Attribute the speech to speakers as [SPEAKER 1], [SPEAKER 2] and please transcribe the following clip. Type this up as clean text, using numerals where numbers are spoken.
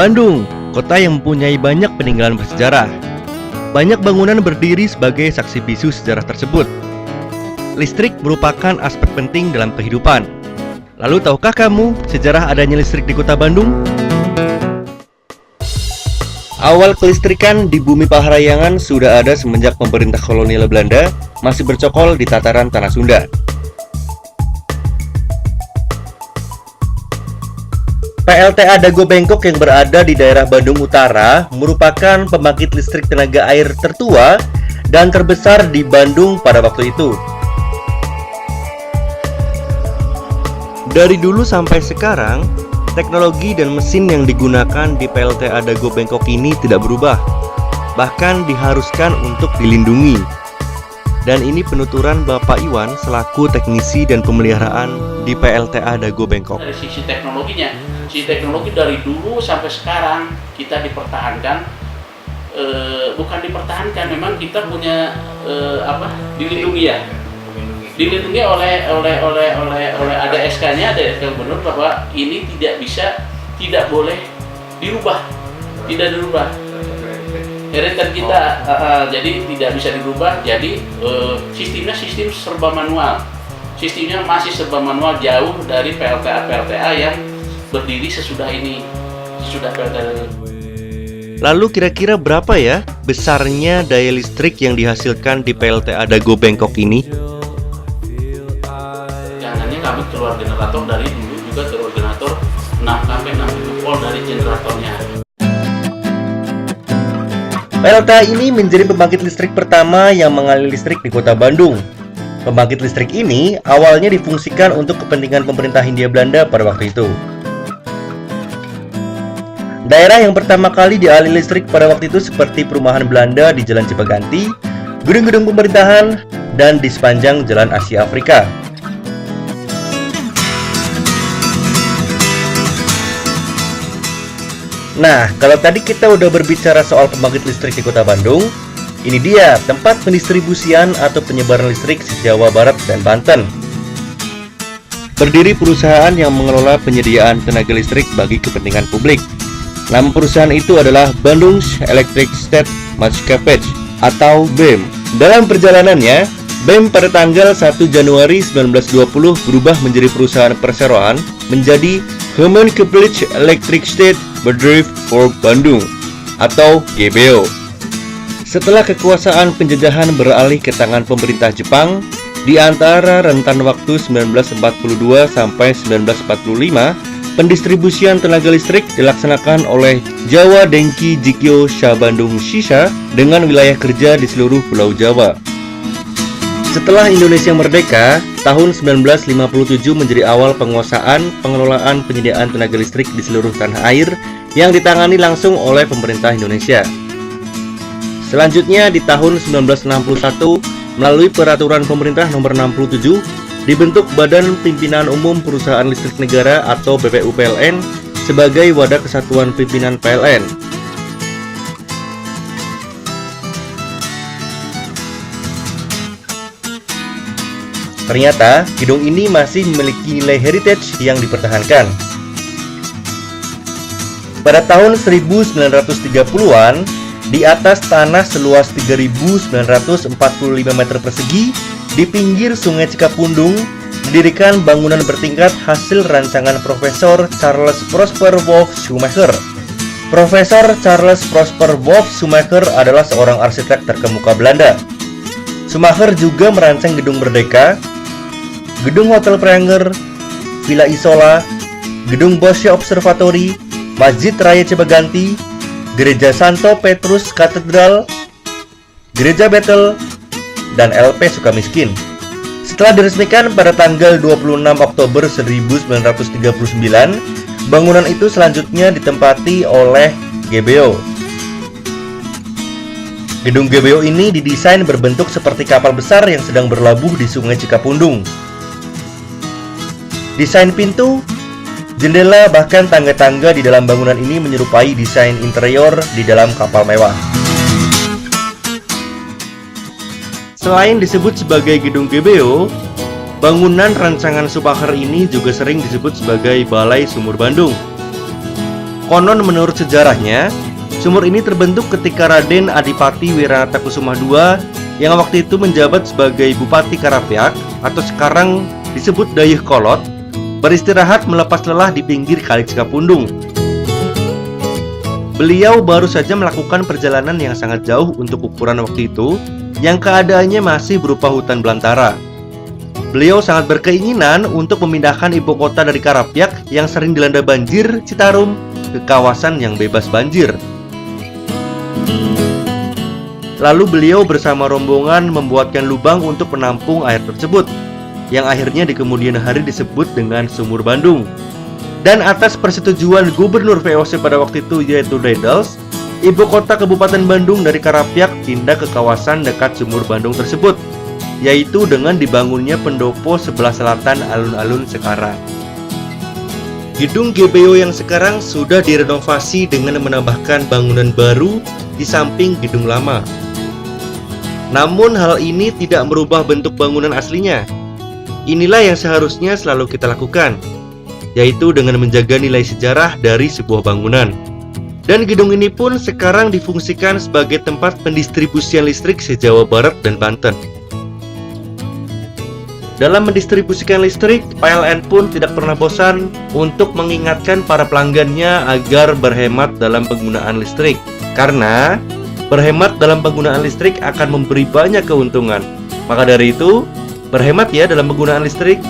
[SPEAKER 1] Bandung, kota yang mempunyai banyak peninggalan bersejarah. Banyak bangunan berdiri sebagai saksi bisu sejarah tersebut. Listrik merupakan aspek penting dalam kehidupan. Lalu tahukah kamu sejarah adanya listrik di kota Bandung? Awal kelistrikan di bumi Parahyangan sudah ada semenjak pemerintah kolonial Belanda masih bercokol di tataran tanah Sunda. PLTA Dago Bengkok yang berada di daerah Bandung Utara merupakan pembangkit listrik tenaga air tertua dan terbesar di Bandung pada waktu itu. Dari dulu sampai sekarang, teknologi dan mesin yang digunakan di PLTA Dago Bengkok ini tidak berubah, bahkan diharuskan untuk dilindungi. Dan ini penuturan Bapak Iwan selaku teknisi dan pemeliharaan di PLTA Dago Bengkok.
[SPEAKER 2] Dari sisi teknologinya, teknologi dari dulu sampai sekarang kita dipertahankan, bukan dipertahankan, memang kita punya dilindungi ya. Dilindungi oleh ada SK-nya, ada SK gubernur bahwa ini tidak boleh dirubah, tidak dirubah. Heritage kita, jadi tidak bisa dirubah. Jadi sistemnya sistem serba manual, sistemnya masih serba manual, jauh dari PLTA yang berdiri sesudah ini, sesudah PLTA.
[SPEAKER 1] Lalu kira-kira berapa ya besarnya daya listrik yang dihasilkan di PLTA Dago Bengkok ini?
[SPEAKER 2] Kami keluar generator dari dulu juga keluar generator 6 volt dari generatornya.
[SPEAKER 1] PLTA ini menjadi pembangkit listrik pertama yang mengaliri listrik di kota Bandung. Pembangkit listrik ini awalnya difungsikan untuk kepentingan pemerintah Hindia Belanda pada waktu itu. Daerah yang pertama kali dialiri listrik pada waktu itu seperti perumahan Belanda di Jalan Cipaganti, gedung-gedung pemerintahan, dan di sepanjang Jalan Asia Afrika. Nah, kalau tadi kita udah berbicara soal pembangkit listrik di kota Bandung, ini dia tempat pendistribusian atau penyebaran listrik se-Jawa Barat dan Banten. Berdiri perusahaan yang mengelola penyediaan tenaga listrik bagi kepentingan publik. Nama perusahaan itu adalah Bandung Electric State Maatschapppij atau BEM. Dalam perjalanannya, BEM pada tanggal 1 Januari 1920 berubah menjadi perusahaan perseroan menjadi Gemeenschappelijk Electric State Bedrijf voor Bandung atau GBO. Setelah kekuasaan penjajahan beralih ke tangan pemerintah Jepang di antara rentan waktu 1942 sampai 1945, pendistribusian tenaga listrik dilaksanakan oleh Jawa Denki Jikyo Sha Bandung Shisha dengan wilayah kerja di seluruh Pulau Jawa. Setelah Indonesia merdeka, tahun 1957 menjadi awal pengelolaan penyediaan tenaga listrik di seluruh tanah air yang ditangani langsung oleh pemerintah Indonesia. Selanjutnya di tahun 1961, melalui peraturan pemerintah nomor 67, dibentuk Badan Pimpinan Umum Perusahaan Listrik Negara atau BPU-PLN sebagai wadah kesatuan pimpinan PLN. Ternyata, gedung ini masih memiliki nilai heritage yang dipertahankan. Pada tahun 1930-an, di atas tanah seluas 3.945 meter persegi, di pinggir Sungai Cikapundung, didirikan bangunan bertingkat hasil rancangan Profesor Charles Prosper Wolff Schumacher. Profesor Charles Prosper Wolff Schumacher adalah seorang arsitek terkemuka Belanda. Schumacher juga merancang Gedung Merdeka, Gedung Hotel Pranger, Villa Isola, Gedung Bosche Observatory, Masjid Raya Cipaganti, Gereja Santo Petrus Katedral, Gereja Bethel, dan LP Sukamiskin. Setelah diresmikan pada tanggal 26 Oktober 1939, bangunan itu selanjutnya ditempati oleh GBO. Gedung GBO ini didesain berbentuk seperti kapal besar yang sedang berlabuh di Sungai Cikapundung. Desain pintu, jendela, bahkan tangga-tangga di dalam bangunan ini menyerupai desain interior di dalam kapal mewah. Selain disebut sebagai gedung GBO, bangunan rancangan Schumacher ini juga sering disebut sebagai Balai Sumur Bandung. Konon menurut sejarahnya, sumur ini terbentuk ketika Raden Adipati Wiranatakusuma II yang waktu itu menjabat sebagai Bupati Karapyak atau sekarang disebut Dayakolot beristirahat melepas lelah di pinggir Kali Cikapundung. Beliau baru saja melakukan perjalanan yang sangat jauh untuk ukuran waktu itu yang keadaannya masih berupa hutan belantara. Beliau sangat berkeinginan untuk memindahkan ibu kota dari Karapyak yang sering dilanda banjir Citarum ke kawasan yang bebas banjir. Lalu beliau bersama rombongan membuatkan lubang untuk menampung air tersebut, yang akhirnya di kemudian hari disebut dengan Sumur Bandung. Dan atas persetujuan Gubernur VOC pada waktu itu yaitu Daedals, ibu kota Kabupaten Bandung dari Karapyak pindah ke kawasan dekat Sumur Bandung tersebut, yaitu dengan dibangunnya pendopo sebelah selatan alun-alun sekarang. Gedung GBO yang sekarang sudah direnovasi dengan menambahkan bangunan baru di samping gedung lama. Namun hal ini tidak merubah bentuk bangunan aslinya. Inilah yang seharusnya selalu kita lakukan, yaitu dengan menjaga nilai sejarah dari sebuah bangunan. Dan gedung ini pun sekarang difungsikan sebagai tempat pendistribusian listrik se-Jawa Barat dan Banten. Dalam mendistribusikan listrik, PLN pun tidak pernah bosan untuk mengingatkan para pelanggannya agar berhemat dalam penggunaan listrik. Karena berhemat dalam penggunaan listrik akan memberi banyak keuntungan. Maka dari itu, berhemat ya dalam penggunaan listrik.